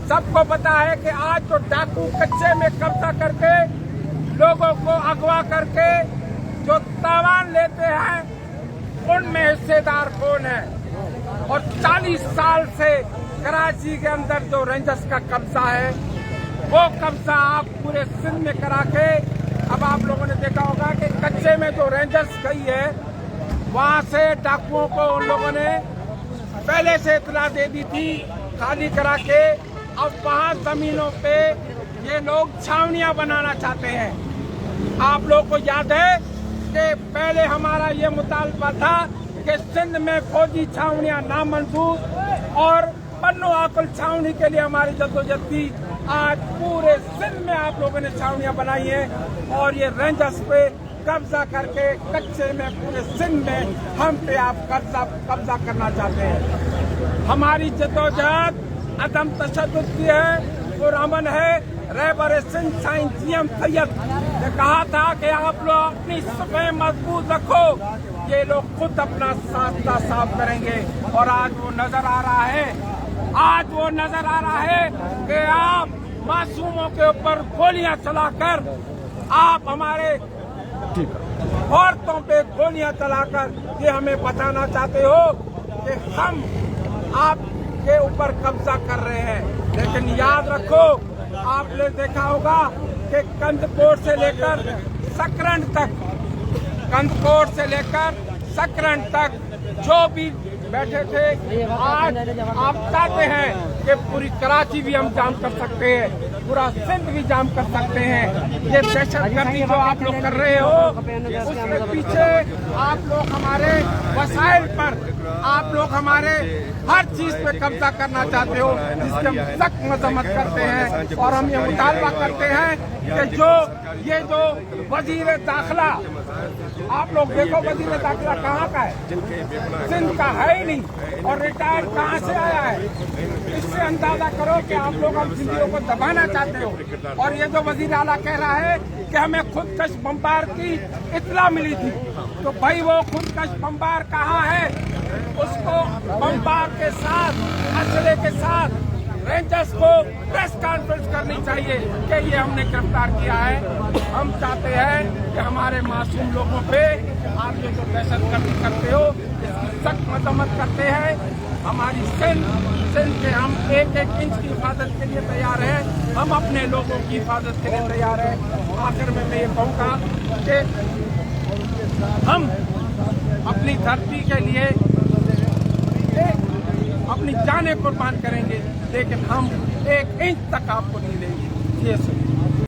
सबको पता है कि आज जो डाकू कच्चे में कब्जा करके लोगों को अगवा करके जो तावान लेते हैं उनमें हिस्सेदार कौन है। और 40 साल से कराची के अंदर जो रेंजर्स का कब्जा है वो कब्जा आप पूरे सिंध में करा के अब आप लोगों ने देखा होगा कि कच्चे में जो रेंजर्स गई है वहां से डाकुओं को उन लोगों ने पहले से इतला दे दी थी खाली करा के। अब वहां जमीनों पे ये लोग छावनियां बनाना चाहते हैं। आप लोग को याद है कि पहले हमारा ये मुतालबा था कि सिंध में फौजी छावनियां नामंजूर और पन्नू आकुल छावनी के लिए हमारी जद्दोजहद थी। आज पूरे सिंध में आप लोगों ने छावनियां बनाई हैं और ये रेंजर्स पे कब्जा करके कच्चे में पूरे सिंध में हम पे आप कब्जा करना चाहते हैं। हमारी जद्दोजहद अदम तशद्दुद की है और अमन है। रहबर सिंध साईं जीएम सैयद ने कहा था कि आप लोग अपनी सफ़ें मजबूत रखो, ये लोग खुद अपना रास्ता साफ करेंगे। और आज वो नजर आ रहा है, आज वो नजर आ रहा है कि आप मासूमों के ऊपर गोलियां चलाकर आप हमारे औरतों पे गोलियां चलाकर ये हमें बताना चाहते हो कि हम आपके ऊपर कब्जा कर रहे हैं। लेकिन याद रखो, आपने देखा होगा कि कंदकोट से लेकर सकरंड तक, कंदकोट से लेकर सकरंड तक जो भी बैठे थे, आज आप चाहते हैं कि पूरी कराची भी हम जाम कर सकते हैं, पूरा सिंध भी जाम कर सकते हैं। ये दहशतगर्दी जो आप लोग कर रहे हो उसके पीछे आप लोग हमारे वसाइल पर, आप लोग हमारे हर चीज पे कब्जा करना चाहते हो, जिसकी हम सख्त मजम्मत करते हैं। और हम ये मुतालबा करते हैं कि ये जो वजीर दाखिला, आप लोग देखो वजीर दाखिला कहाँ का है, सिंध का है ही नहीं, और रिटायर्ड कहाँ से आया है। इससे अंदाजा करो कि आप लोग हम सिंधियों को दबाना चाहते हो। और ये जो वजीर आला कह रहा है कि हमें खुदकश बम्बार की इत्तला मिली थी, तो भाई वो खुदकश बम्बार कहाँ है? उसको बम्बार के साथ, असले के साथ रेंजर्स को प्रेस कॉन्फ्रेंस करनी चाहिए कि ये हमने गिरफ्तार किया है। हम चाहते हैं कि हमारे मासूम लोगों पे आप जो दहशतगर्दी करते हो इसकी सख्त मजम्मत करते हैं। हमारी सिंध के हम एक एक इंच की हिफाजत के लिए तैयार हैं, हम अपने लोगों की हिफाजत के लिए तैयार हैं। आखिर में मैं ये कहूँगा कि हम अपनी धरती के लिए अपनी जानें कुर्बान करेंगे, लेकिन हम एक इंच तक आपको नहीं देंगे। ये